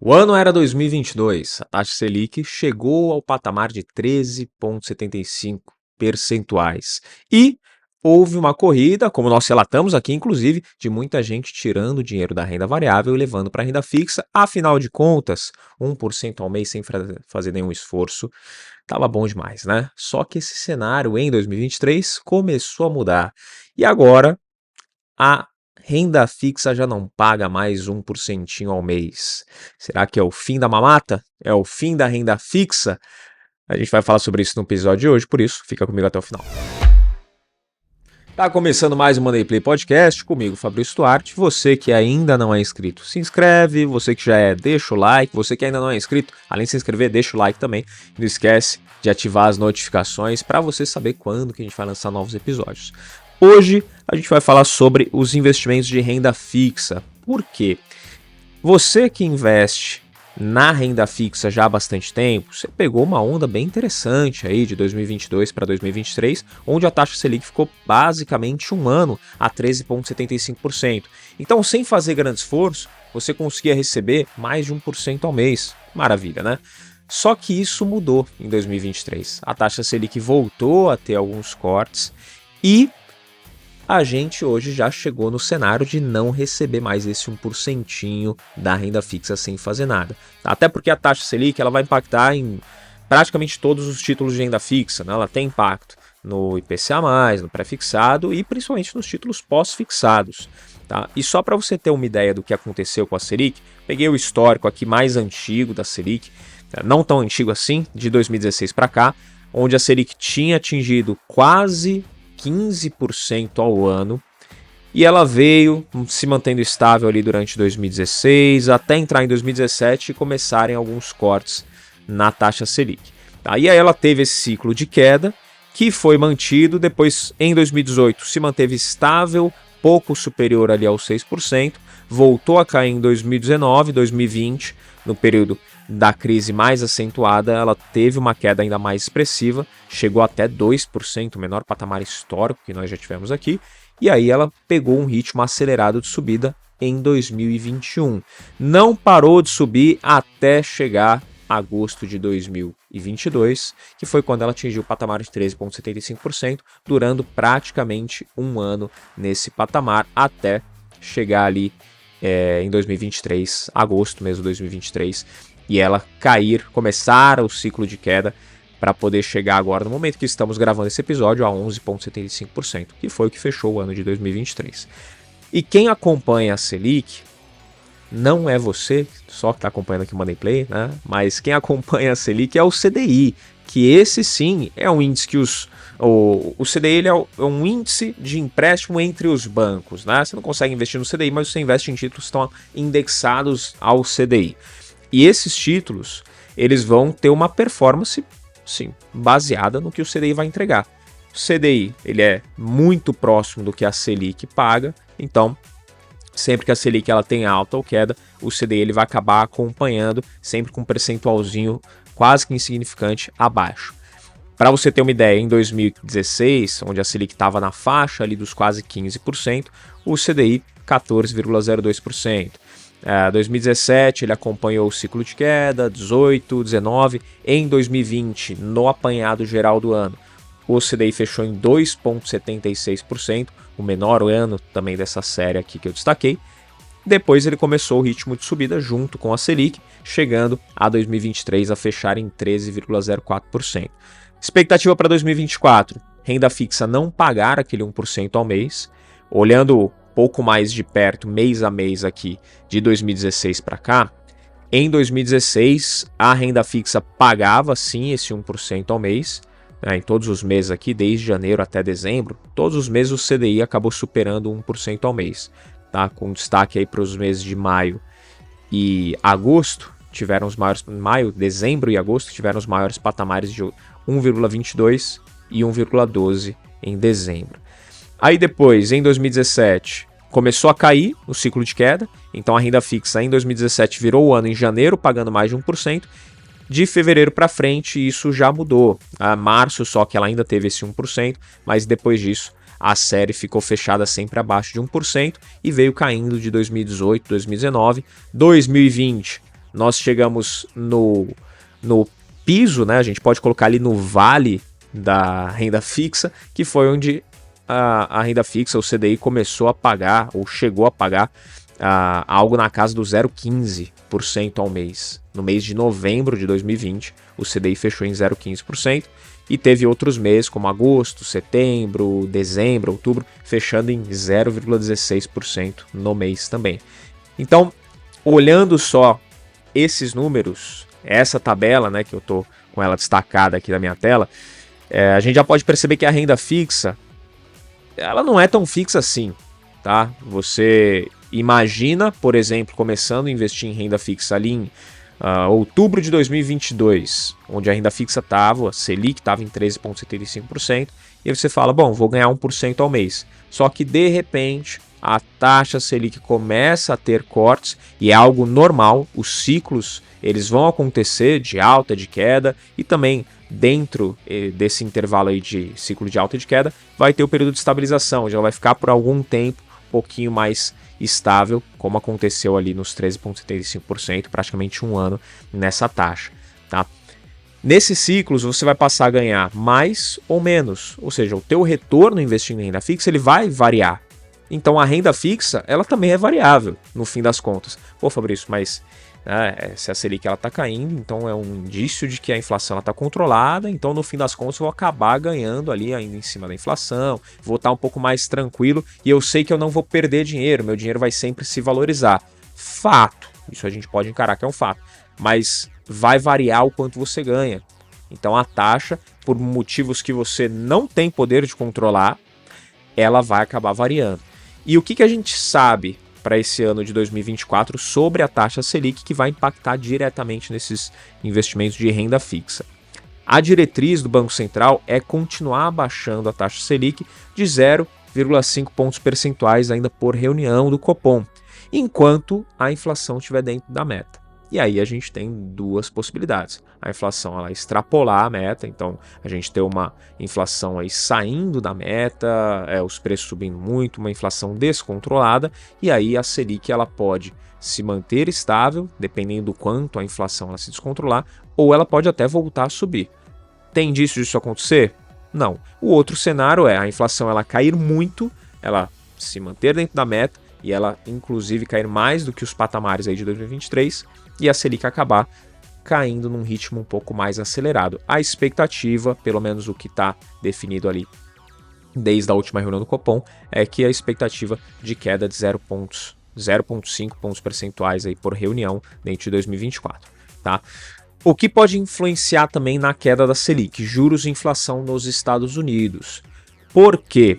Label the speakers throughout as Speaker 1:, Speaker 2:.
Speaker 1: O ano era 2022, a taxa Selic chegou ao patamar de 13,75 percentuais. E houve uma corrida, como nós relatamos aqui, inclusive, de muita gente tirando o dinheiro da renda variável e levando para a renda fixa. Afinal de contas, 1% ao mês sem fazer nenhum esforço, estava bom demais, né? Só que esse cenário em 2023 começou a mudar. E agora a renda fixa já não paga mais 1% ao mês. Será que é o fim da mamata? É o fim da renda fixa? A gente vai falar sobre isso no episódio de hoje, por isso fica comigo até o final. Tá começando mais um Money Play Podcast, comigo, Fabrício Duarte. Você que ainda não é inscrito, se inscreve. Você que já é, deixa o like. Você que ainda não é inscrito, além de se inscrever, deixa o like também. Não esquece de ativar as notificações para você saber quando que a gente vai lançar novos episódios. Hoje a gente vai falar sobre os investimentos de renda fixa. Por quê? Você que investe na renda fixa já há bastante tempo, você pegou uma onda bem interessante aí de 2022 para 2023, onde a taxa Selic ficou basicamente um ano a 13,75%. Então, sem fazer grande esforço, você conseguia receber mais de 1% ao mês. Maravilha, né? Só que isso mudou em 2023. A taxa Selic voltou a ter alguns cortes e a gente hoje já chegou no cenário de não receber mais esse 1% da renda fixa sem fazer nada. Até porque a taxa Selic ela vai impactar em praticamente todos os títulos de renda fixa, né? Ela tem impacto no IPCA+, no pré-fixado e principalmente nos títulos pós-fixados. Tá? E só para você ter uma ideia do que aconteceu com a Selic, peguei o histórico aqui mais antigo da Selic, não tão antigo assim, de 2016 para cá, onde a Selic tinha atingido quase 15% ao ano, e ela veio se mantendo estável ali durante 2016, até entrar em 2017 e começarem alguns cortes na taxa Selic. Aí ela teve esse ciclo de queda, que foi mantido, depois em 2018 se manteve estável, pouco superior ali aos 6%, voltou a cair em 2019, 2020, no período da crise mais acentuada, ela teve uma queda ainda mais expressiva, chegou até 2%, o menor patamar histórico que nós já tivemos aqui, e aí ela pegou um ritmo acelerado de subida em 2021. Não parou de subir até chegar a agosto de 2022, que foi quando ela atingiu o patamar de 13,75%, durando praticamente um ano nesse patamar, até chegar ali em 2023, agosto mesmo de 2023, e ela cair, começar o ciclo de queda para poder chegar agora, no momento que estamos gravando esse episódio, a 11,75%, que foi o que fechou o ano de 2023. E quem acompanha a Selic não é você, só que está acompanhando aqui o Money Play, né? Mas quem acompanha a Selic é o CDI, que esse sim é um índice que o CDI ele é um índice de empréstimo entre os bancos, né? Você não consegue investir no CDI, mas você investe em títulos que estão indexados ao CDI. E esses títulos, eles vão ter uma performance, sim, baseada no que o CDI vai entregar. O CDI, ele é muito próximo do que a Selic paga, então sempre que a Selic ela tem alta ou queda, o CDI ele vai acabar acompanhando, sempre com um percentualzinho quase que insignificante abaixo. Para você ter uma ideia, em 2016, onde a Selic estava na faixa ali dos quase 15%, o CDI 14,02%. 2017 ele acompanhou o ciclo de queda, 18, 19, em 2020, no apanhado geral do ano, o CDI fechou em 2,76%, o menor ano também dessa série aqui que eu destaquei. Depois ele começou o ritmo de subida junto com a Selic, chegando a 2023 a fechar em 13,04%. Expectativa para 2024, renda fixa não pagar aquele 1% ao mês, olhando pouco mais de perto, mês a mês aqui, de 2016 para cá, em 2016 a renda fixa pagava sim esse 1% ao mês, em todos os meses aqui, desde janeiro até dezembro, todos os meses o CDI acabou superando 1% ao mês, tá? Com destaque aí para os meses de maio e agosto, tiveram os maiores, dezembro e agosto tiveram os maiores patamares de 1,22 e 1,12 em dezembro. Aí depois, em 2017, começou a cair o ciclo de queda, então a renda fixa em 2017 virou o ano em janeiro pagando mais de 1%, de fevereiro para frente isso já mudou, a março só que ela ainda teve esse 1%, mas depois disso a série ficou fechada sempre abaixo de 1% e veio caindo de 2018, 2019, 2020 nós chegamos no piso, né? A gente pode colocar ali no vale da renda fixa, que foi onde a renda fixa, o CDI, começou a pagar, ou chegou a pagar, algo na casa do 0,15% ao mês. No mês de novembro de 2020, o CDI fechou em 0,15%, e teve outros meses, como agosto, setembro, dezembro, outubro, fechando em 0,16% no mês também. Então, olhando só esses números, essa tabela, né, que eu estou com ela destacada aqui na minha tela, a gente já pode perceber que a renda fixa, ela não é tão fixa assim, tá? Você imagina, por exemplo, começando a investir em renda fixa ali em outubro de 2022, onde a renda fixa estava, a Selic estava em 13,75%, e aí você fala, bom, vou ganhar 1% ao mês. Só que, de repente, a taxa Selic começa a ter cortes, e é algo normal, os ciclos eles vão acontecer de alta, de queda, e também dentro desse intervalo aí de ciclo de alta e de queda, vai ter o período de estabilização, já vai ficar por algum tempo um pouquinho mais estável, como aconteceu ali nos 13,75%, praticamente um ano nessa taxa, tá? Nesses ciclos você vai passar a ganhar mais ou menos, ou seja, o teu retorno investindo em renda fixa ele vai variar. Então a renda fixa ela também é variável no fim das contas. Pô, Fabrício, mas se a Selic está caindo, então é um indício de que a inflação está controlada, então no fim das contas eu vou acabar ganhando ali ainda em cima da inflação, vou estar um pouco mais tranquilo e eu sei que eu não vou perder dinheiro, meu dinheiro vai sempre se valorizar. Fato, isso a gente pode encarar que é um fato, mas vai variar o quanto você ganha. Então a taxa, por motivos que você não tem poder de controlar, ela vai acabar variando. E o que a gente sabe para esse ano de 2024 sobre a taxa Selic que vai impactar diretamente nesses investimentos de renda fixa? A diretriz do Banco Central é continuar abaixando a taxa Selic de 0,5 pontos percentuais ainda por reunião do Copom, enquanto a inflação estiver dentro da meta. E aí a gente tem duas possibilidades. A inflação ela extrapolar a meta, então a gente ter uma inflação aí saindo da meta, os preços subindo muito, uma inflação descontrolada, e aí a Selic ela pode se manter estável, dependendo do quanto a inflação ela se descontrolar, ou ela pode até voltar a subir. Tem indício disso acontecer? Não. O outro cenário é a inflação ela cair muito, ela se manter dentro da meta, e ela inclusive cair mais do que os patamares aí de 2023, e a Selic acabar caindo num ritmo um pouco mais acelerado. A expectativa, pelo menos o que está definido ali desde a última reunião do Copom, é que a expectativa de queda de 0,5 pontos percentuais aí por reunião dentro de 2024. Tá? O que pode influenciar também na queda da Selic? Juros e inflação nos Estados Unidos. Por quê?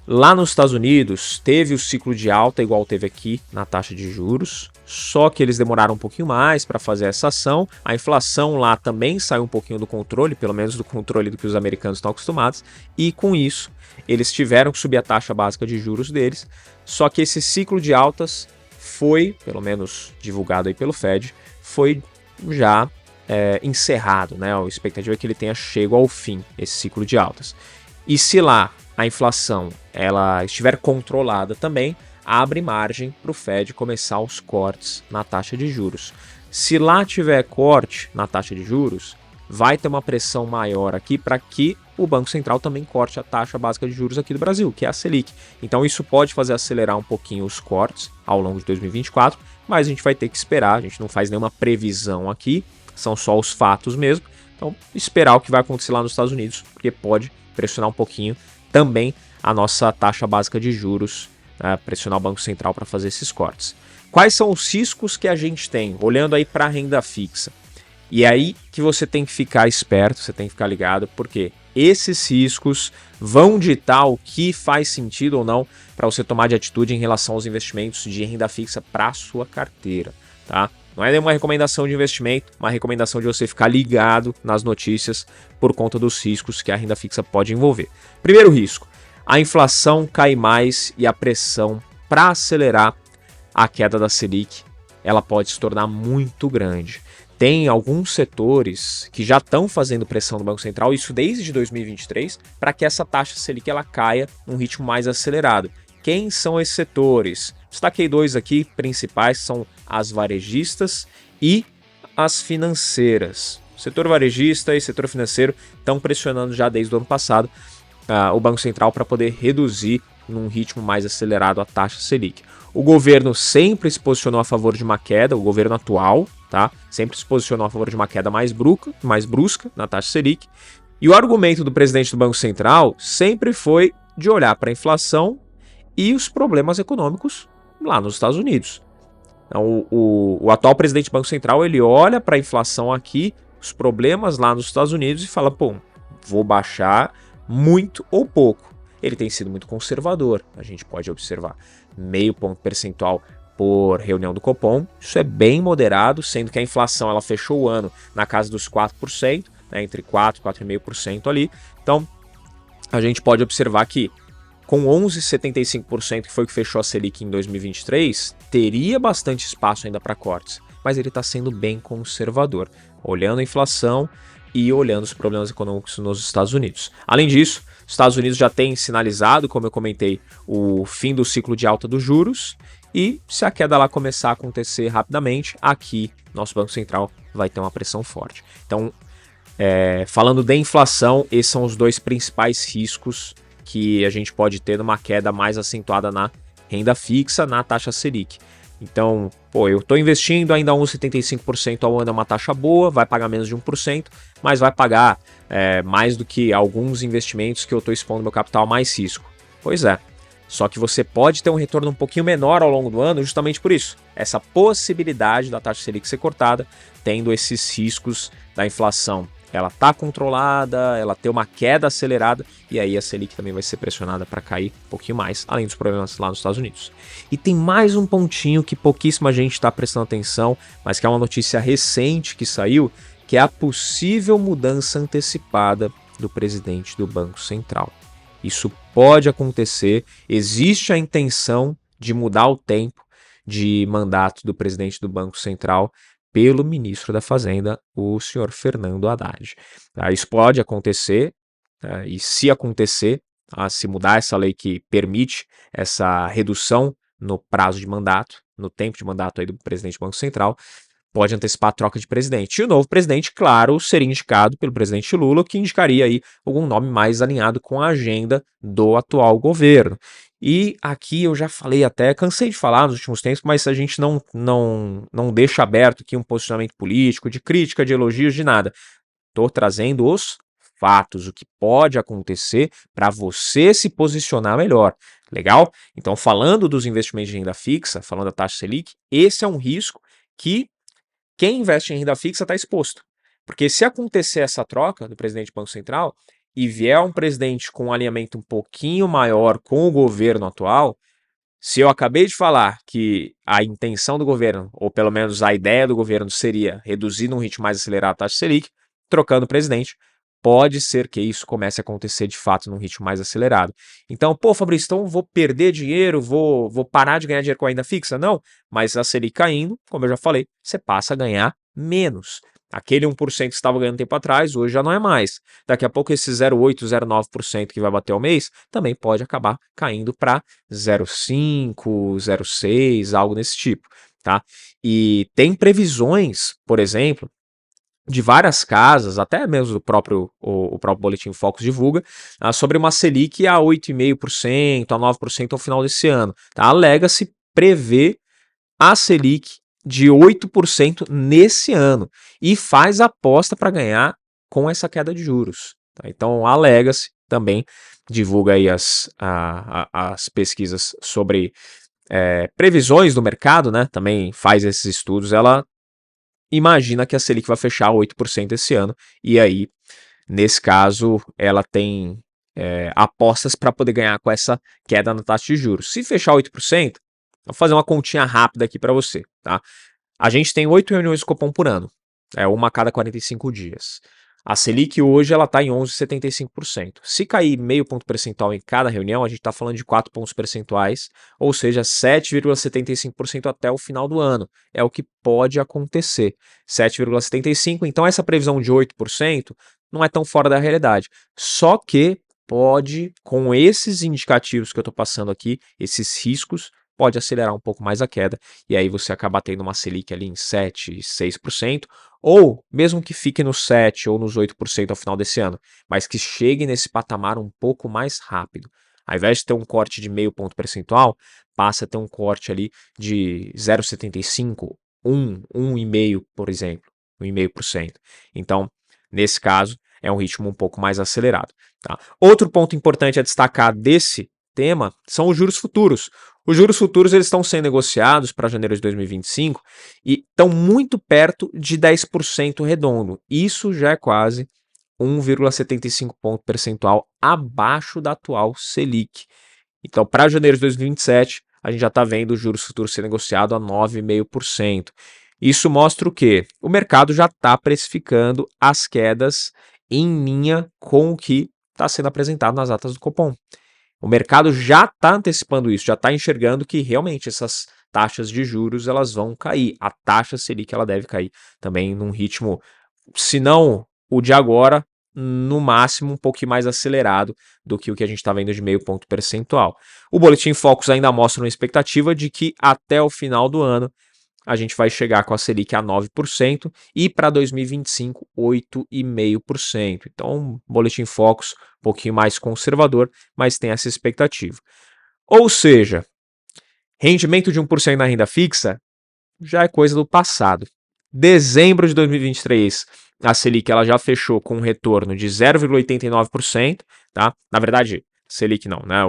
Speaker 1: Lá nos Estados Unidos teve o ciclo de alta igual teve aqui na taxa de juros, só que eles demoraram um pouquinho mais para fazer essa ação. A inflação lá também saiu um pouquinho do controle, pelo menos do controle do que os americanos estão acostumados, e com isso eles tiveram que subir a taxa básica de juros deles, só que esse ciclo de altas foi, pelo menos divulgado aí pelo Fed, foi já encerrado, né? A expectativa é que ele tenha chego ao fim, esse ciclo de altas. E se lá a inflação ela estiver controlada também, abre margem para o Fed começar os cortes na taxa de juros. Se lá tiver corte na taxa de juros, vai ter uma pressão maior aqui para que o Banco Central também corte a taxa básica de juros aqui do Brasil, que é a Selic. Então isso pode fazer acelerar um pouquinho os cortes ao longo de 2024, mas a gente vai ter que esperar, a gente não faz nenhuma previsão aqui, são só os fatos mesmo. Então esperar o que vai acontecer lá nos Estados Unidos, porque pode pressionar um pouquinho também a nossa taxa básica de juros, pressionar o Banco Central para fazer esses cortes. Quais são os riscos que a gente tem, olhando aí para a renda fixa? E é aí que você tem que ficar esperto, você tem que ficar ligado, porque esses riscos vão ditar o que faz sentido ou não para você tomar de atitude em relação aos investimentos de renda fixa para a sua carteira, tá? Não é nenhuma recomendação de investimento, uma recomendação de você ficar ligado nas notícias por conta dos riscos que a renda fixa pode envolver. Primeiro risco, a inflação cai mais e a pressão para acelerar a queda da Selic, ela pode se tornar muito grande. Tem alguns setores que já estão fazendo pressão do Banco Central, isso desde 2023, para que essa taxa Selic ela caia num ritmo mais acelerado. Quem são esses setores? Destaquei dois aqui principais, são as varejistas e as financeiras. O setor varejista e setor financeiro estão pressionando já desde o ano passado o Banco Central para poder reduzir num ritmo mais acelerado a taxa Selic. O governo sempre se posicionou a favor de uma queda, o governo atual, tá? Sempre se posicionou a favor de uma queda mais brusca na taxa Selic. E o argumento do presidente do Banco Central sempre foi de olhar para a inflação e os problemas econômicos lá nos Estados Unidos. Então, o atual presidente do Banco Central, ele olha para a inflação aqui, os problemas lá nos Estados Unidos e fala, pô, vou baixar muito ou pouco. Ele tem sido muito conservador, a gente pode observar, 0,5 ponto percentual por reunião do Copom, isso é bem moderado, sendo que a inflação ela fechou o ano na casa dos 4%, né, entre 4% e 4,5% ali, então a gente pode observar que com 11,75%, que foi o que fechou a Selic em 2023, teria bastante espaço ainda para cortes, mas ele está sendo bem conservador, olhando a inflação e olhando os problemas econômicos nos Estados Unidos. Além disso, os Estados Unidos já têm sinalizado, como eu comentei, o fim do ciclo de alta dos juros, e se a queda lá começar a acontecer rapidamente, aqui nosso Banco Central vai ter uma pressão forte. Então, falando de inflação, esses são os dois principais riscos que a gente pode ter numa queda mais acentuada na renda fixa, na taxa Selic. Então, pô, eu estou investindo ainda 11,75% ao ano, é uma taxa boa, vai pagar menos de 1%, mas vai pagar mais do que alguns investimentos que eu estou expondo meu capital a mais risco. Pois é, só que você pode ter um retorno um pouquinho menor ao longo do ano justamente por isso. Essa possibilidade da taxa Selic ser cortada, tendo esses riscos da inflação. Ela está controlada, ela tem uma queda acelerada e aí a Selic também vai ser pressionada para cair um pouquinho mais, além dos problemas lá nos Estados Unidos. E tem mais um pontinho que pouquíssima gente está prestando atenção, mas que é uma notícia recente que saiu, que é a possível mudança antecipada do presidente do Banco Central. Isso pode acontecer, existe a intenção de mudar o tempo de mandato do presidente do Banco Central pelo ministro da Fazenda, o senhor Fernando Haddad. Isso pode acontecer, e se acontecer, se mudar essa lei que permite essa redução no prazo de mandato, no tempo de mandato aí do presidente do Banco Central, pode antecipar a troca de presidente. E o novo presidente, claro, seria indicado pelo presidente Lula, que indicaria aí algum nome mais alinhado com a agenda do atual governo. E aqui eu já falei até, cansei de falar nos últimos tempos, mas a gente não deixa aberto aqui um posicionamento político, de crítica, de elogios, de nada. Estou trazendo os fatos, o que pode acontecer para você se posicionar melhor. Legal? Então, falando dos investimentos de renda fixa, falando da taxa Selic, esse é um risco que quem investe em renda fixa está exposto. Porque se acontecer essa troca do presidente do Banco Central e vier um presidente com um alinhamento um pouquinho maior com o governo atual, se eu acabei de falar que a intenção do governo, ou pelo menos a ideia do governo, seria reduzir num ritmo mais acelerado a taxa Selic, trocando o presidente, pode ser que isso comece a acontecer de fato num ritmo mais acelerado. Então, pô, Fabrício, então vou perder dinheiro, vou parar de ganhar dinheiro com a renda fixa? Não, mas a Selic caindo, como eu já falei, você passa a ganhar menos. Aquele 1% que estava ganhando tempo atrás, hoje já não é mais. Daqui a pouco esse 0,8%, 0,9% que vai bater ao mês, também pode acabar caindo para 0,5%, 0,6%, algo desse tipo, tá? E tem previsões, por exemplo, de várias casas, até mesmo o próprio Boletim Focus divulga, sobre uma Selic a 8,5%, a 9% ao final desse ano. Tá? Alega-se prever a Selic de 8% nesse ano e faz aposta para ganhar com essa queda de juros. Tá? Então, alega-se também, divulga aí as pesquisas sobre previsões do mercado, né? Também faz esses estudos, ela imagina que a Selic vai fechar 8% esse ano, e aí, nesse caso, ela tem apostas para poder ganhar com essa queda na taxa de juros. Se fechar 8%, vou fazer uma continha rápida aqui para você, tá? A gente tem 8 reuniões de Copom por ano, uma a cada 45 dias. A Selic hoje ela está em 11,75%. Se cair 0,5 ponto percentual em cada reunião, a gente está falando de 4 pontos percentuais, ou seja, 7,75% até o final do ano. É o que pode acontecer. 7,75%, então essa previsão de 8% não é tão fora da realidade. Só que pode, com esses indicativos que eu estou passando aqui, esses riscos, pode acelerar um pouco mais a queda, e aí você acaba tendo uma Selic ali em 7, 6%, ou mesmo que fique nos 7 ou nos 8% ao final desse ano, mas que chegue nesse patamar um pouco mais rápido. Ao invés de ter um corte de meio ponto percentual, passa a ter um corte ali de 0,75, 1,5, por exemplo, 1,5%. Então, nesse caso, é um ritmo um pouco mais acelerado. Tá? Outro ponto importante a destacar desse tema são os juros futuros. Os juros futuros eles estão sendo negociados para janeiro de 2025 e estão muito perto de 10% redondo. Isso já é quase 1,75 ponto percentual abaixo da atual Selic. Então, para janeiro de 2027, a gente já está vendo os juros futuros ser negociado a 9,5%. Isso mostra o quê? O mercado já está precificando as quedas em linha com o que está sendo apresentado nas atas do Copom. O mercado já está antecipando isso, já está enxergando que realmente essas taxas de juros elas vão cair. A taxa Selic ela deve cair também num ritmo, se não o de agora, no máximo um pouquinho mais acelerado do que o que a gente está vendo de meio ponto percentual. O Boletim Focus ainda mostra uma expectativa de que até o final do ano a gente vai chegar com a Selic a 9% e para 2025, 8,5%. Então, Boletim Focus um pouquinho mais conservador, mas tem essa expectativa. Ou seja, rendimento de 1% na renda fixa já é coisa do passado. Dezembro de 2023, a Selic ela já fechou com um retorno de 0,89%, tá? Na verdade, Selic não, né?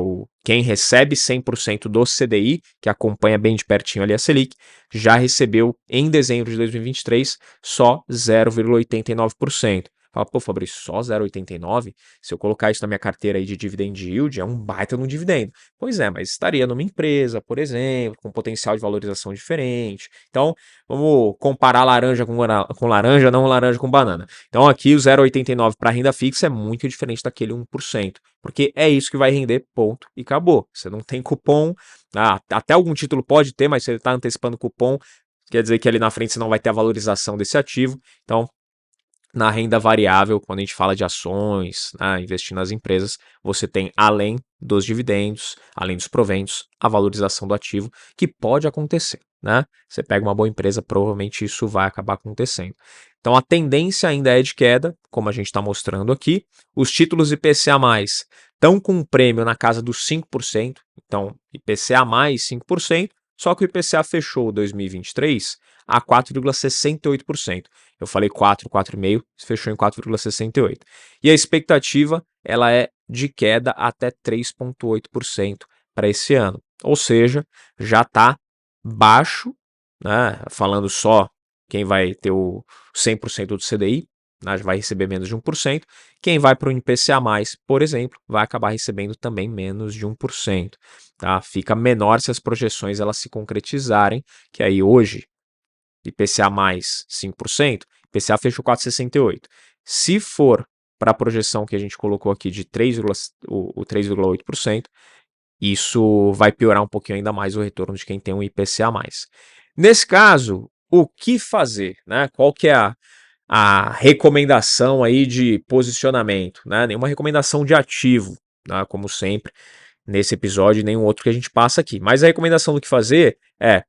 Speaker 1: Quem recebe 100% do CDI, que acompanha bem de pertinho ali a Selic, já recebeu em dezembro de 2023 só 0,89%. Fala, pô, Fabrício, só 0,89? Se eu colocar isso na minha carteira aí de dividend yield, é um baita no dividendo. Pois é, mas estaria numa empresa, por exemplo, com potencial de valorização diferente. Então, vamos comparar laranja com laranja, não laranja com banana. Então, aqui o 0,89 para renda fixa é muito diferente daquele 1%, porque é isso que vai render, ponto, e acabou. Você não tem cupom, até algum título pode ter, mas se ele está antecipando cupom, quer dizer que ali na frente você não vai ter a valorização desse ativo. Então, na renda variável, quando a gente fala de ações, investir nas empresas, você tem, além dos dividendos, além dos proventos, a valorização do ativo, que pode acontecer. Né? Você pega uma boa empresa, provavelmente isso vai acabar acontecendo. Então a tendência ainda é de queda, como a gente está mostrando aqui. Os títulos IPCA+, estão com um prêmio na casa dos 5%, então IPCA mais 5%, só que o IPCA fechou 2023 a 4,68%. Eu falei 4, 4,5, fechou em 4,68. E a expectativa ela é de queda até 3,8% para esse ano. Ou seja, já está baixo, né? Falando só quem vai ter o 100% do CDI, né? Vai receber menos de 1%. Quem vai para o IPCA+, por exemplo, vai acabar recebendo também menos de 1%. Tá? Fica menor se as projeções elas se concretizarem, que aí hoje IPCA mais 5%, IPCA fechou 4,68%. Se for para a projeção que a gente colocou aqui de 3,8%, isso vai piorar um pouquinho ainda mais o retorno de quem tem um IPCA+. Nesse caso, o que fazer? Né? Qual que é a recomendação aí de posicionamento? Né? Nenhuma recomendação de ativo, né? Como sempre, nesse episódio, nenhum outro que a gente passa aqui. Mas a recomendação do que fazer é: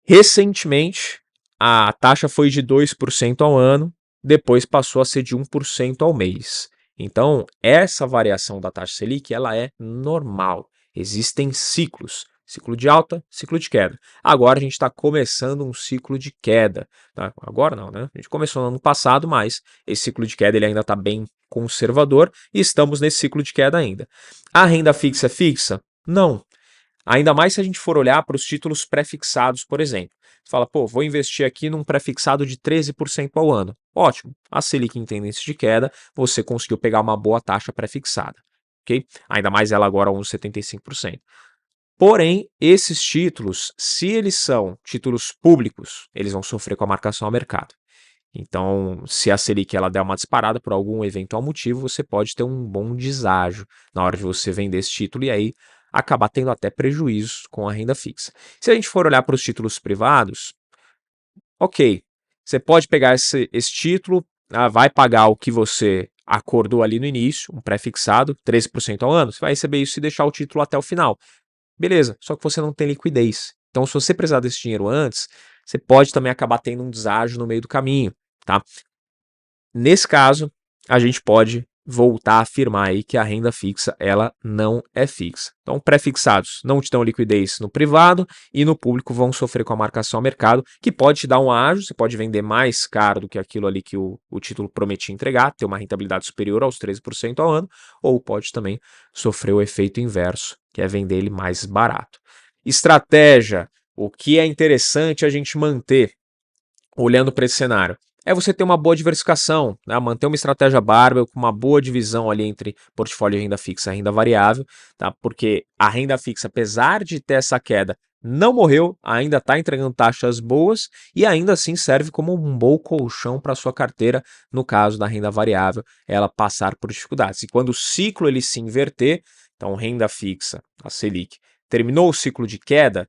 Speaker 1: recentemente, a taxa foi de 2% ao ano, depois passou a ser de 1% ao mês. Então, essa variação da taxa Selic ela é normal. Existem ciclos, ciclo de alta, ciclo de queda. Agora a gente está começando um ciclo de queda. Tá? Agora não, né? A gente começou no ano passado, mas esse ciclo de queda ele ainda está bem conservador e estamos nesse ciclo de queda ainda. A renda fixa é fixa? Não. Ainda mais se a gente for olhar para os títulos pré-fixados, por exemplo. Você fala, pô, vou investir aqui num pré-fixado de 13% ao ano. Ótimo. A Selic em tendência de queda, você conseguiu pegar uma boa taxa pré-fixada. Ok? Ainda mais ela agora 11,75%. Porém, esses títulos, se eles são títulos públicos, eles vão sofrer com a marcação ao mercado. Então, se a Selic ela der uma disparada por algum eventual motivo, você pode ter um bom deságio na hora de você vender esse título e aí acabar tendo até prejuízos com a renda fixa. Se a gente for olhar para os títulos privados, ok, você pode pegar esse título, vai pagar o que você acordou ali no início, um pré-fixado, 13% ao ano, você vai receber isso e deixar o título até o final. beleza, só que você não tem liquidez. Então, se você precisar desse dinheiro antes, você pode também acabar tendo um deságio no meio do caminho, tá? Nesse caso, a gente pode voltar a afirmar aí que a renda fixa, ela não é fixa. Então, pré-fixados não te dão liquidez no privado e no público vão sofrer com a marcação ao mercado, que pode te dar um ágio, você pode vender mais caro do que aquilo ali que o título prometia entregar, ter uma rentabilidade superior aos 13% ao ano, ou pode também sofrer o efeito inverso, que é vender ele mais barato. Estratégia, o que é interessante a gente manter olhando para esse cenário? É você ter uma boa diversificação, né? Manter uma estratégia barbell com uma boa divisão ali entre portfólio de renda fixa e renda variável, tá? Porque a renda fixa, apesar de ter essa queda, não morreu, ainda está entregando taxas boas e ainda assim serve como um bom colchão para sua carteira, no caso da renda variável, ela passar por dificuldades. E quando o ciclo ele se inverter, então renda fixa, a Selic, terminou o ciclo de queda,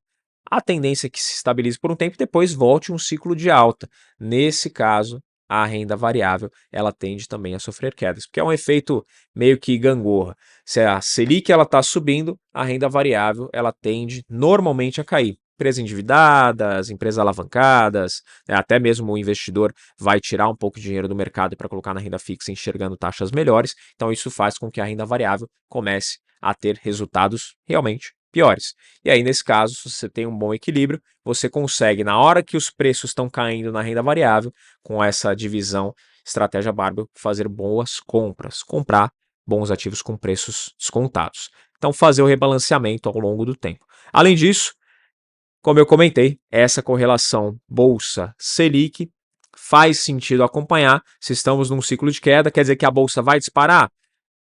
Speaker 1: a tendência é que se estabilize por um tempo e depois volte um ciclo de alta. Nesse caso, a renda variável ela tende também a sofrer quedas, porque é um efeito meio que gangorra. Se a Selic está subindo, a renda variável ela tende normalmente a cair. Empresas endividadas, empresas alavancadas, né, até mesmo o investidor vai tirar um pouco de dinheiro do mercado para colocar na renda fixa enxergando taxas melhores. Então isso faz com que a renda variável comece a ter resultados realmente piores. E aí, nesse caso, se você tem um bom equilíbrio, você consegue, na hora que os preços estão caindo na renda variável, com essa divisão estratégia barbell, fazer boas compras, comprar bons ativos com preços descontados. Então, fazer o rebalanceamento ao longo do tempo. Além disso, como eu comentei, essa correlação Bolsa Selic faz sentido acompanhar. Se estamos num ciclo de queda, quer dizer que a Bolsa vai disparar?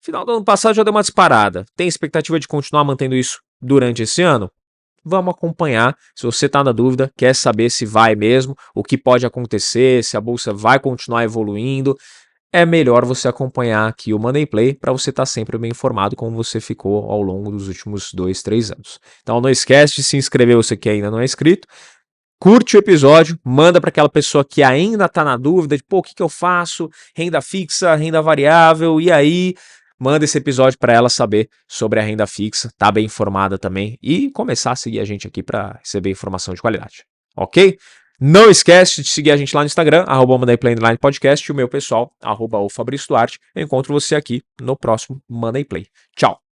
Speaker 1: Final do ano passado já deu uma disparada. Tem expectativa de continuar mantendo isso durante esse ano? Vamos acompanhar. Se você está na dúvida, quer saber se vai mesmo, o que pode acontecer, se a bolsa vai continuar evoluindo, é melhor você acompanhar aqui o Money Play para você estar sempre bem informado como você ficou ao longo dos últimos 2, 3 anos. Então não esquece de se inscrever você que ainda não é inscrito. Curte o episódio, manda para aquela pessoa que ainda está na dúvida de, pô, o que eu faço? Renda fixa, renda variável, e aí? Manda esse episódio para ela saber sobre a renda fixa, tá bem informada também e começar a seguir a gente aqui para receber informação de qualidade, ok? Não esquece de seguir a gente lá no Instagram, @MondayPlayPodcast, e o meu pessoal, @o Fabrício Duarte. Eu encontro você aqui no próximo Monday Play. Tchau!